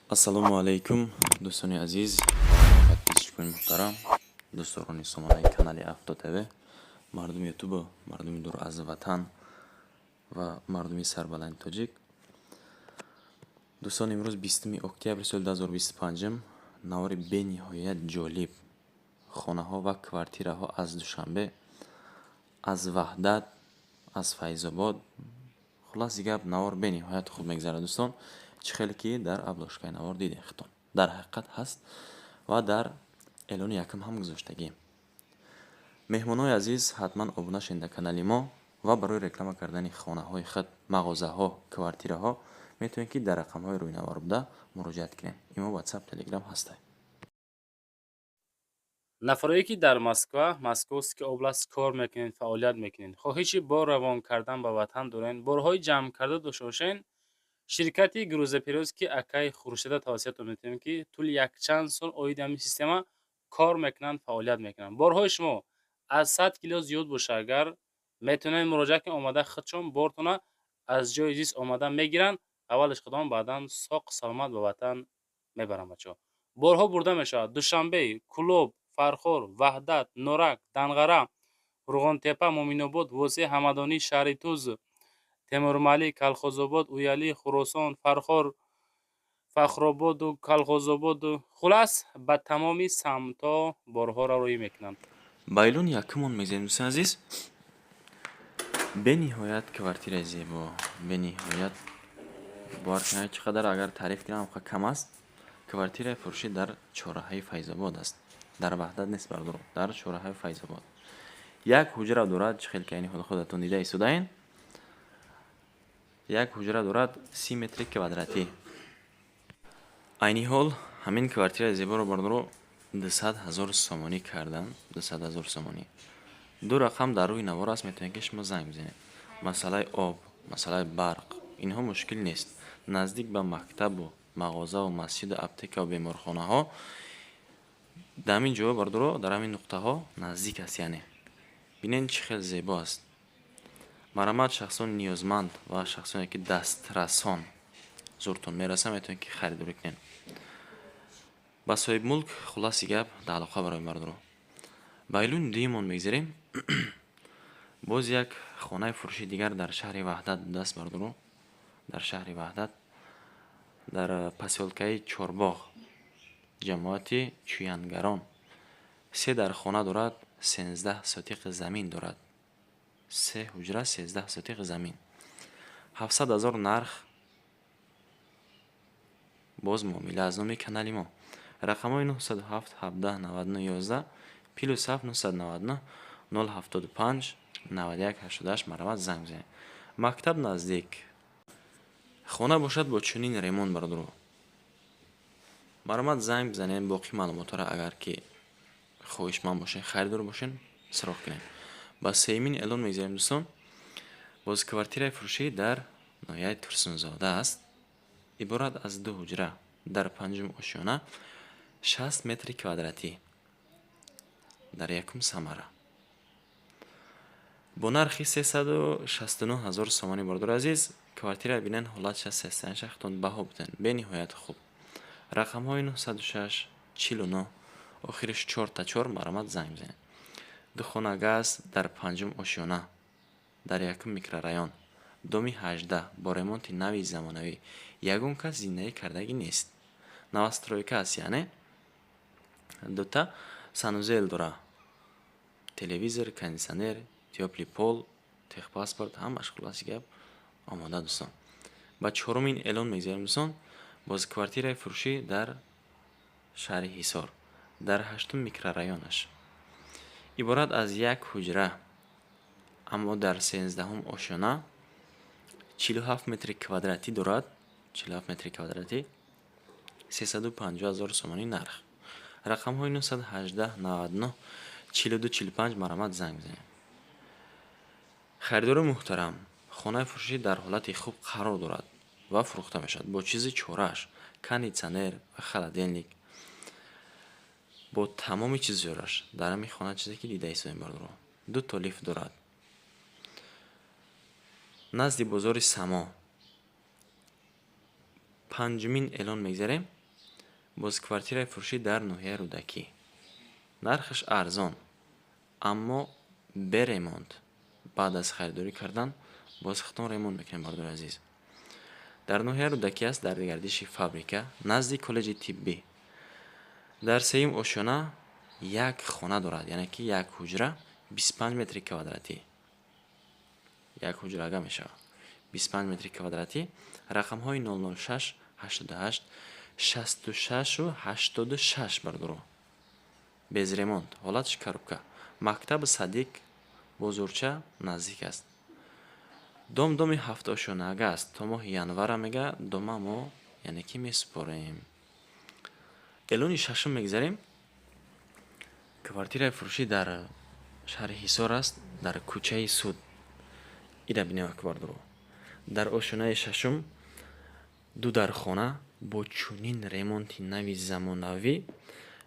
ассалому алайкум дӯстони азиз, подписчикони муҳтарам, дӯсторони сомонаи канали Авто ТВ, мардуми ютубу, мардуми дур аз ватан ва мардуми сарбаланди тоҷик. дӯстон, имрӯз 20 октябри соли 2025 навори бениҳоят ҷолиб хонаҳо ва квартираҳо аз Душанбе, аз Ваҳдат, аз Файзобод, хулоси гап навор бениҳоят хуб мегзарад. дӯстон, чӣ хеле ки дар аблошкаи навор дидем хитон дар ҳақиқат ҳаст ва дар эълони якум ҳам гузоштагӣ. меҳмонои азиз, ҳатман обуна шунда канали мо ва барои реклама кардани хонаҳои худ, мағозаҳо, квартираҳо метавонед ки дар рақамҳои рӯйнавор буда муроҷиат кунед. имо WhatsApp, Telegram ҳастад. нафарое ки дар Московский област кор мекунед, фаъолият мекунед, хоҳиши бор равон кардан ба ватан доред, борҳои ҷамъ карда дошта бошед, ширкати грузоперевоз ки Акаи Хуршеда тавассиятон метавонем ки тӯли якчанд сол оиди ҳамин система кор мекунанд, фаъолият мекунанд. Борҳои шумо аз 100 кило зиёд боша, агар метавонед муроҷиат кунед, омада худшон бортона аз ҷои зист омада мегиранд, аввалаш қадом, баъдан соқ саломат ба ватан мебаранд. бачаҳо, борҳо бурда мешавад. Душанбе, Кулоб, Фархор, Ваҳдат, Норак, Данғара, Фурғонтепа, Моминобод, Восеъ, Ҳамадонӣ, Шаҳри Туз, Темурмалик, Калхозобод, Уяли, Хуросон, Фархор, Фахрободу, Калхозободу, хулас ба тамоми самтҳо борҳоро рӯй мекунанд. ба эълони якумон мегзарем дӯстони азиз. бениҳоят квартираи зебо, бениҳоят боваркунед чӣ қадар агар таъриф кунам кам аст. квартираи фурӯшӣ дар чораҳаи Файзобод аст, дар Ваҳдат нест бардор, дар чораҳаи Файзобод. як ҳуҷра дорад, чӣ хел ки айни худатон дида истодаен. як ҳуҷра дорад 30 метри квадратӣ. айни ҳол ҳамин квартираи зеборо бардоро 200,000 сомонӣ кардан. 200,000 сомонӣ. ду рақам дар рӯи навор аст, метавонед ки шумо занг бизанед. масъалаи об, масъалаи барқ, инҳо мушкил нест. наздик ба мактабу, мағозаву, масҷиду, аптекаву беморхонаҳо дар ҳамин ҷо бардоро, дар ҳамин нуқтаҳо наздик аст. яъне бинед чӣ хел зебо аст. марамат шахсони ниёзманд ва шахсоне ки дастрасон зуртон мераса, метавонед ки харидорӣ кунед. ба соҳибмулк хулоси гап даълоқа барои бардоро. ба эълони дуюмон мегзарем. боз як хонаи фурӯши дигар дар шаҳри Ваҳдат будааст бардоро. дар шаҳри Ваҳдат, дар посёлкаи Чорбоғ, ҷамоати Чуянгарон. 3 дар хона дорад, 13 сотиқи замин дорад. 3 ҳуҷра, 13 сотиқи замин. 700,000 нарх. боз муомила аз номи канали мо. рақамҳои 907 17 99 11 +7 999 075 91 88 марамат занг бизанед. мактаб наздик. хона бошад бо чунин ремонт бардоро. марамат занг бизанед. боқӣ маълумотро агар ки хоҳишманд бошед, харидор бошед, суроғ кунед. ба сеюмин эълон мегзарем дӯстон. боз квартираи фурӯшӣ дар ноҳияи Турсунзода аст. иборат аз 2 ҳуҷра дар 5-ум ошёна, 60 метри квадратӣ дар якум самара. бо нархи 369,000 сомонӣ бардор азиз. квартира бинен ҳолатша сестаниша хитон баҳо буден. бениҳоят хуб. рақамҳои 906 49 охириш 4 марамат занг бизанед. духона газ дар 5-ум ошёна дар якум микрорайон, доми 18 бо ремонти нави замонавӣ. ягон кас зиндагӣ кардагӣ нест. новостройка аст. яъне дута санузел дора, телевизор, кондисионер, теплый пол, техпаспорт, ҳамаш хулоси гап омода дӯстон. ба 4-умин эълон мегзарем дӯстон. боз квартираи фурӯшӣ дар шаҳри Ҳисор, дар 8-ум микрорайонаш. иборат аз як ҳуҷра, аммо дар 13-ум ошёна, 47 метри квадратӣ дорад. 47 метри квадратӣ, 350,000 сомонӣ нарх. рақамҳои 918 99 42 45 марамат занг бизанед. харидори муҳтарам, хонаи фурӯшӣ дар ҳолати хуб қарор дорад ва фурӯхта мешавад бо чизи чорааш, кондитсионер ва холодильник, бо тамоми чизёраш. дар ҳамин хона чизе ки дида истодем бардоро. 2 то лифт дорад. назди бозори Само. 5-умин эълон мегзарем. боз квартираи фурӯшӣ дар ноҳияи Рӯдакӣ. Нархаш арзон, аммо бе ремонт. Баъд аз харидорӣ кардан боз хитон ремонт мекунем, бардори азиз. Дар ноҳияи Рӯдакӣ аст, дар гардиши фабрика, назди коллеҷи тиббӣ. Дар сеюм ошёна як хона дорад, яъне ки як ҳуҷра 25 метри квадратӣ. Як ҳуҷра ага мешавад 25 метри квадратӣ. Рақамҳои 006 88 66 86 бардоро. Без ремонт. Ҳолатиш коробка. Мактаби Садиқ бозорча наздик аст. Домдоми 7 ошёна ага аст. То моҳи январа мега дома мо яъне ки месупорем. Элони шашум мегзарем. Квартираи фурӯшӣ дар шаҳри Ҳисор аст, дар кӯчаи Суд. Ира бинавак бардоро. Дар ошонаи шашум ду дархона бо чунин ремонти нави замонавӣ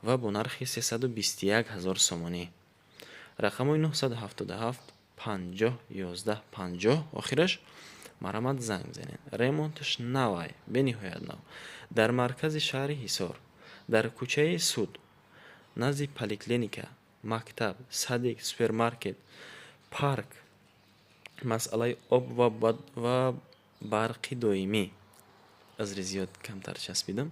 ва бо нархи 321 000 сомонӣ. Рақамҳои 977 50 11 50 охираш марҳамат занг занед. Ремонташ навай, бениҳоят нав. Дар маркази шаҳри Ҳисор, дар кӯчаи Суд, назди поликлиника, мактаб, Садиқ, супермаркет, парк, масъалаи об ва барқи доимӣ. азри зиёд камтар часпидам.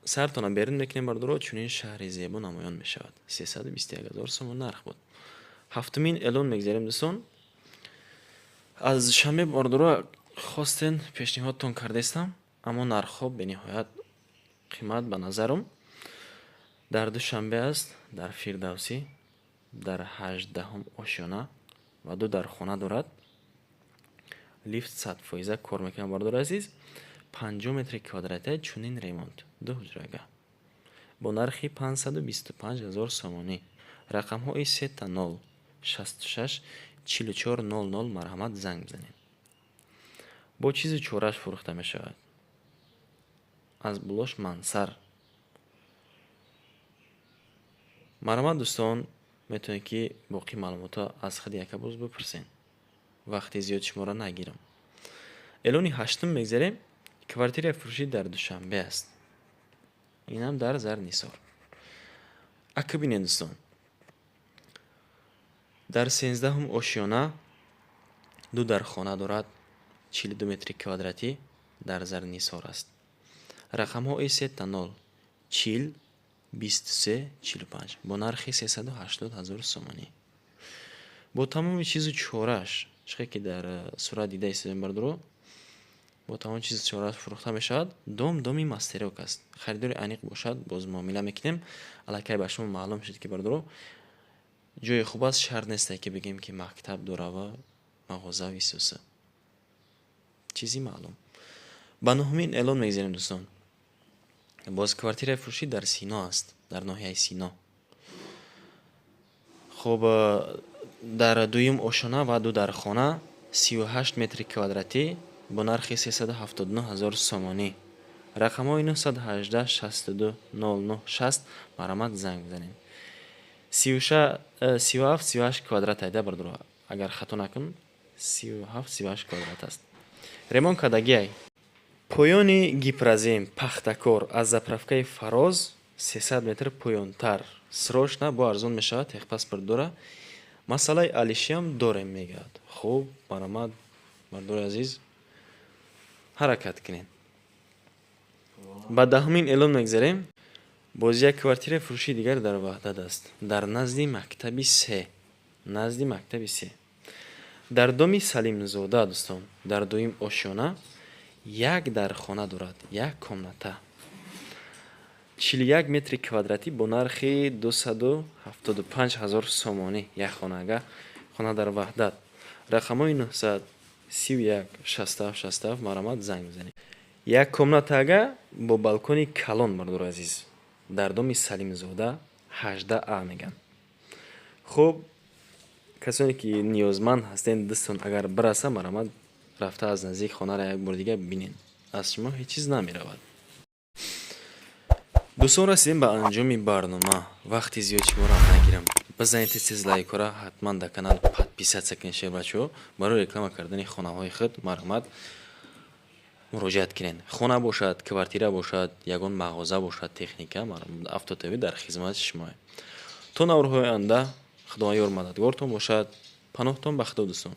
Сартона берун мекунем бардоро, чунин шаҳри зебо намоён мешавад. 321 000 сомон нарх буд. Ҳафтумин элон мегзарем дӯстон. Аз шанбе бардоро хостен пешниҳодтон кардестам, аммо нархҳо бениҳоят қимат ба назарум. Дар душанбе аст, дар Фирдавсӣ, дар 18 ошёна ва ду дархона дорад. Лифт 100% кор мекунад бардори азиз. 50 метри квадратӣ чунин ремонт. Ду ҳуҷрага. Бо нархи 525 000 сомонӣ. Рақамҳои 30 66 44 00 марҳамат занг занед. Бо чизу чораш фурӯхта мешавад. Аз булош мансар. марҳамат дӯстон, метавонед ки боқӣ маълумотро аз худи якабоз бипурсен. Вақти зиёд шуморо нагирам. Элони ҳаштум мегзарем. Квартираи фурӯшӣ дар Душанбе аст. Инам дар Зарнисор. Ака бинед дӯстон. Дар 13 ошёна ду дархона дорад. 42 метри квадратӣ дар Зарнисор аст. Рақамҳои 30 40 23 45 бо нархи 380 000 сомонӣ. Бо тамоми чизу чораш, чиқе ки дар сурат дида истодем бардоро, бо тамоми чизу чораш фурӯхта мешавад. Доми мастерок аст. Харидори аниқ бошад, боз муомила мекунем. Аллакай ба шумо маълум шуд ки бардоро ҷои хуб аст, шарт нест ки бигем ки мактаб дора ва мағоза висуса. Чизи маълум. Ба нуҳумин элон мегзарем дӯстон. Боз квартираи фурӯшӣ дар Сино аст, дар ноҳияи Сино. Хуб, дар дуюм ошона ва ду дархона 38 метри квадратӣ бо нархи 379 000 сомонӣ. Рақамҳои 918 62 006 марҳамат занг занед. 37-38 квадрат айда бардоро. Агар хато накунам 37-38 квадрат аст. Ремонт кардагиай. Поёни гипразем пахтакор аз заправкаи Фароз 300 метр поёнтар. Срочна бо арзон мешавад, техпаспорт дора. Масъалаи алишиам дорем мегӯяд. Хуб, марҳамат бардори азиз, ҳаракат кунед. Ба даҳумин элон мегзарем. Боз як квартираи фурӯшии дигар дар Ваҳдат аст, дар назди мактаби се. Дар доми Салимзода дӯстон, дар дуюм ошёна як дархона дорад, як комната. 41 метри квадратӣ бо нархи 275 000 сомонӣ. Як хонага, хона дар Ваҳдат. Рақамҳои 931 67 67 марҳамат занг занед. Як комнатага бо балкони калон бардори азиз. Дар доми Салимзода 18А меган. Хуб, касоне ки ниёзманд ҳастен дӯстон, агар бираса марҳамат рафта аз наздик хонаро як бор дига бинед. Аз шумо ҳеҷ чиз намеравад. дӯстон, расидем ба анҷоми барнома. Вақти зиёд шуморо нагирам. бизанед тез лайкора, ҳатман дар канал подписатсия кунед шер бачаҳо. Барои реклама кардани хонаҳои худ марҳамат. муроҷиат кунед. Хона бошад, квартира бошад, ягон мағоза бошад, техника, автотави дар хизмати шумост. То наврҳои оянда Худоёр мададгортон бошад. Паноҳтон ба Худо дӯстон.